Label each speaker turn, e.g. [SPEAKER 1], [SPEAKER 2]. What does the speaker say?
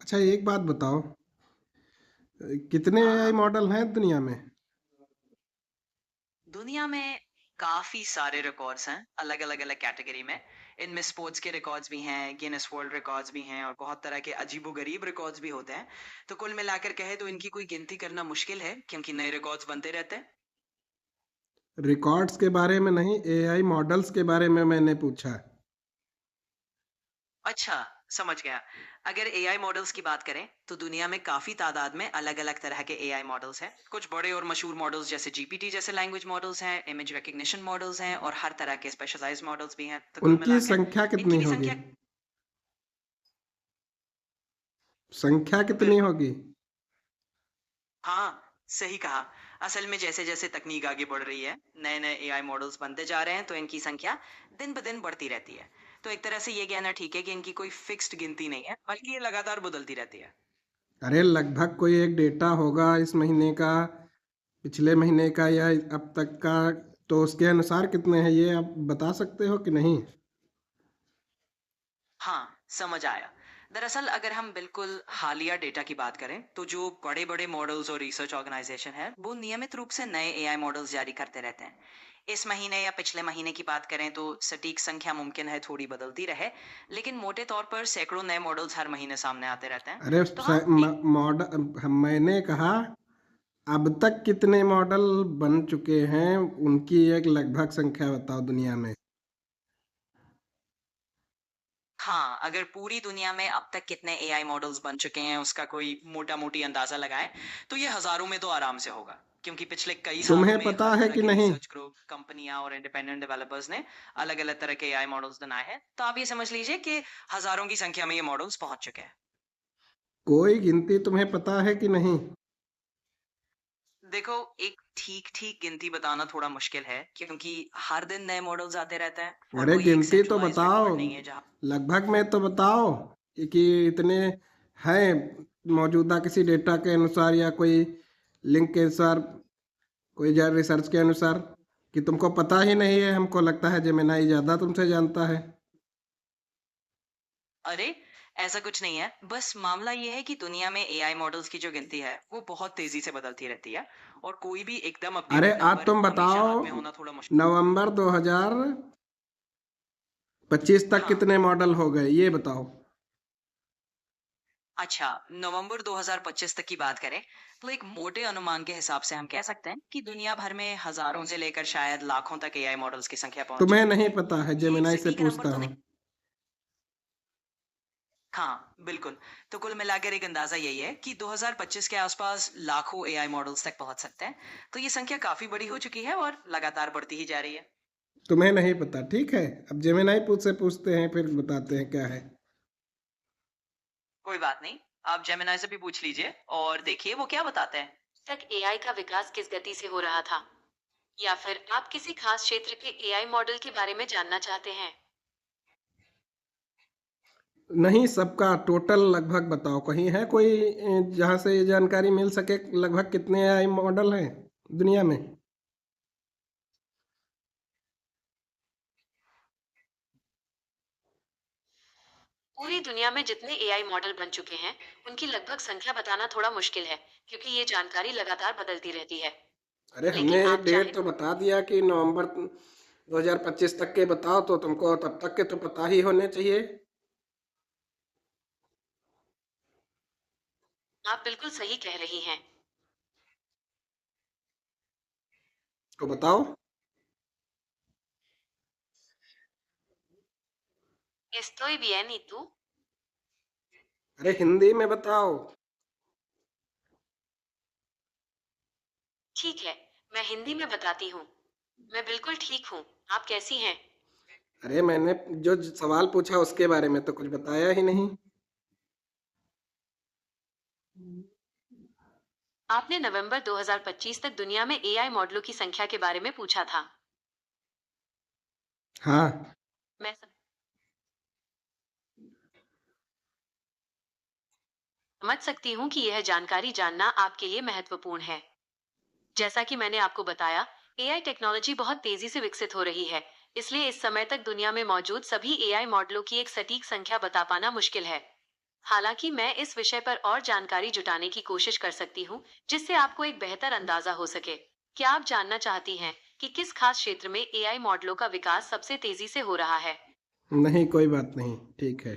[SPEAKER 1] अच्छा, एक बात बताओ, कितने
[SPEAKER 2] हाँ
[SPEAKER 1] एआई
[SPEAKER 2] हाँ।
[SPEAKER 1] मॉडल हैं दुनिया में?
[SPEAKER 2] दुनिया में काफी सारे रिकॉर्ड्स हैं अलग अलग अलग कैटेगरी में। इनमें स्पोर्ट्स के रिकॉर्ड्स भी हैं, गिनेस वर्ल्ड रिकॉर्ड्स भी हैं और बहुत तरह के अजीबोगरीब रिकॉर्ड्स भी होते हैं। तो कुल मिलाकर कहे तो इनकी कोई गिनती करना मुश्किल है, क्योंकि नए रिकॉर्ड्स बनते रहते हैं।
[SPEAKER 1] रिकॉर्ड्स के बारे में नहीं, एआई मॉडल्स के बारे में मैंने पूछा।
[SPEAKER 2] अच्छा, समझ गया। अगर एआई मॉडल्स की बात करें तो दुनिया में काफी तादाद में अलग अलग तरह के एआई मॉडल्स हैं। कुछ बड़े और मशहूर मॉडल्स जैसे जीपीटी जैसे लैंग्वेज मॉडल्स हैं, इमेज रिकग्निशन मॉडल्स हैं और हर तरह के स्पेशलाइज्ड मॉडल्स भी हैं। तो कुल
[SPEAKER 1] उनकी
[SPEAKER 2] मिलाकर
[SPEAKER 1] संख्या
[SPEAKER 2] इनकी
[SPEAKER 1] कितनी
[SPEAKER 2] भी
[SPEAKER 1] होगी?
[SPEAKER 2] संख्या।
[SPEAKER 1] संख्या कितनी
[SPEAKER 2] बिल्कुल।
[SPEAKER 1] होगी?
[SPEAKER 2] हाँ, सही कहा। असल में जैसे-जैसे तकनीक आगे बढ़ रही है, नए-नए एआई मॉडल्स बनते जा रहे हैं, तो इनकी संख्या दिन-ब-दिन बढ़ती रहती है। तो एक तरह से ये कहना ठीक है कि इनकी कोई फिक्स्ड गिनती नहीं है, बल्कि ये लगातार बदलती रहती है।
[SPEAKER 1] अरे लगभग कोई एक डेटा होगा इस महीने का, पिछले महीने का या अब तक का, तो उसके अनुसार कितने हैं ये आप बता सकते हो कि नहीं?
[SPEAKER 2] हाँ, समझ आया। दरअसल अगर हम बिल्कुल हालिया डेटा की बात करें, तो जो बड़े-बड़े मॉडल्स और रिसर्च ऑर्गेनाइजेशन हैं, वो नियमित रूप से नए एआई मॉडल्स जारी करते रहते हैं। इस महीने या पिछले महीने की बात करें तो सटीक संख्या मुमकिन है थोड़ी बदलती रहे, लेकिन मोटे तौर पर सैकड़ों नए मॉडल्स हर महीने सामने आते रहते हैं।
[SPEAKER 1] अरे
[SPEAKER 2] तो हाँ, एक
[SPEAKER 1] मॉडल मैंने कहा, अब तक कितने मॉडल बन चुके हैं, उनकी एक लगभग संख्या बताओ दुनिया में।
[SPEAKER 2] हाँ, अगर पूरी दुनिया में अब तक कितने एआई मॉडल्स बन चुके हैं, उसका कोई मोटा-मोटी अंदाज़ा लगाएँ, तो ये हज़ारों में तो आराम से होगा। क्योंकि पिछले कई सालों
[SPEAKER 1] तुम्हें
[SPEAKER 2] में
[SPEAKER 1] पता
[SPEAKER 2] हर
[SPEAKER 1] है
[SPEAKER 2] तरह
[SPEAKER 1] कि
[SPEAKER 2] के
[SPEAKER 1] नहीं?
[SPEAKER 2] रिसर्च ग्रुप, कंपनियाँ और इंडिपेंडेंट डेवलपर्स ने अलग-अलग तरह के एआई मॉडल्स बनाए हैं। तो आप ये समझ लीजिए कि हज़ारों की संख्या में ये मॉडल्स पहुँच चुके हैं।
[SPEAKER 1] कोई गिनती तुम्हें पता है कि नहीं?
[SPEAKER 2] देखो, एक ठीक-ठीक गिनती बताना थोड़ा मुश्किल है, क्योंकि हर दिन नए मॉडल्स आते रहते हैं और
[SPEAKER 1] अरे
[SPEAKER 2] कोई एक
[SPEAKER 1] गिनती तो
[SPEAKER 2] सेंट्रलाइज़्ड
[SPEAKER 1] बताओ,
[SPEAKER 2] रिकॉर्ड नहीं है जहाँ।
[SPEAKER 1] लगभग में तो बताओ कि इतने हैं मौजूदा किसी डेटा के अनुसार या कोई लिंक के अनुसार, कोई रिसर्च के अनुसार, कि तुमको पता ही नहीं है। हमको लगता है जेमिनाई ज़्यादा तुमसे जानता है।
[SPEAKER 2] अरे! ऐसा कुछ नहीं है। बस मामला ये है कि दुनिया में एआई मॉडल्स की जो गिनती है, वो बहुत तेज़ी से बदलती रहती है और कोई भी एकदम
[SPEAKER 1] अरे
[SPEAKER 2] अपडेटेड
[SPEAKER 1] आज
[SPEAKER 2] नंबर
[SPEAKER 1] तुम
[SPEAKER 2] हमेशा
[SPEAKER 1] बताओ,
[SPEAKER 2] हाथ में होना थोड़ा मुश्किल।
[SPEAKER 1] नवंबर 2025 तक
[SPEAKER 2] हाँ,
[SPEAKER 1] कितने मॉडल हो गए ये बताओ।
[SPEAKER 2] अच्छा, नवंबर 2025 तक की बात करें, तो एक मोटे अनुमान के हिसाब से हम कह सकते हैं कि दुनिया भर में हज़ारों से लेकर शायद लाखों तक एआई मॉडल्स की संख्या पहुँच
[SPEAKER 1] तुम्हें
[SPEAKER 2] जाएगी।
[SPEAKER 1] नहीं पता है,
[SPEAKER 2] ये एक
[SPEAKER 1] जेमिनाई से
[SPEAKER 2] सटीक नंबर
[SPEAKER 1] पूछता
[SPEAKER 2] तो नहीं।
[SPEAKER 1] हूँ।
[SPEAKER 2] हाँ, बिल्कुल। तो कुल मिलाकर एक अंदाज़ा यही है कि 2025 के आसपास लाखों एआई मॉडल्स तक पहुँच सकते हैं। तो ये संख्या काफ़ी बड़ी हो चुकी है और लगातार बढ़ती ही जा रही है।
[SPEAKER 1] तुम्हें नहीं पता, ठीक है। अब जेमिनाई पूछ से पूछते हैं, फिर बताते हैं क्या है।
[SPEAKER 2] कोई बात नहीं, आप जेमिनी से भी पूछ लीजिए और देखिए वो क्या बताते हैं। तक एआई का विकास किस गति से हो रहा था, या फिर आप किसी खास क्षेत्र के एआई मॉडल के बारे में जानना चाहते हैं?
[SPEAKER 1] नहीं, सबका टोटल लगभग बताओ, कहीं है कोई जहाँ से ये जानकारी मिल सके, लगभग कितने एआई मॉडल हैं दुनिया में?
[SPEAKER 2] पूरी दुनिया में जितने एआई मॉडल बन चुके हैं, उनकी लगभग संख्या बताना थोड़ा मुश्किल है, क्योंकि ये जानकारी लगातार बदलती रहती है।
[SPEAKER 1] अरे हमने
[SPEAKER 2] लेकिन
[SPEAKER 1] एक
[SPEAKER 2] आप
[SPEAKER 1] डेट
[SPEAKER 2] चाहें
[SPEAKER 1] तो बता दिया कि नवंबर 2025 तक के बताओ, तो तुमको तब तक के तो पता ही होने चाहिए।
[SPEAKER 2] आप बिल्कुल सही कह रही हैं।
[SPEAKER 1] तो बताओ।
[SPEAKER 2] Estoy bien, ¿y tú?
[SPEAKER 1] अरे हिंदी में बताओ।
[SPEAKER 2] ठीक है, मैं हिंदी में बताती हूँ। मैं बिल्कुल ठीक हूँ। आप कैसी हैं?
[SPEAKER 1] अरे मैंने जो सवाल पूछा उसके बारे में तो कुछ बताया ही नहीं।
[SPEAKER 2] आपने नवंबर 2025 तक दुनिया में एआई मॉडलों की संख्या के बारे में पूछा था।
[SPEAKER 1] हाँ।
[SPEAKER 2] मैं समझ सकती हूँ कि यह जानकारी जानना आपके लिए महत्वपूर्ण है। जैसा कि मैंने आपको बताया, एआई टेक्नोलॉजी बहुत तेजी से विकसित हो रही है, इसलिए इस समय तक दुनिया में मौजूद सभी एआई मॉडलों की एक सटीक संख्या बता पाना मुश्किल है।
[SPEAKER 3] हालांकि मैं इस विषय पर और जानकारी जुटाने की कोशिश कर सकती हूँ, जिससे आपको एक बेहतर अंदाजा हो सके। क्या आप जानना चाहती हैं कि किस खास क्षेत्र में एआई मॉडलों का विकास सबसे तेजी से हो रहा है?
[SPEAKER 1] नहीं, कोई बात नहीं, ठीक है।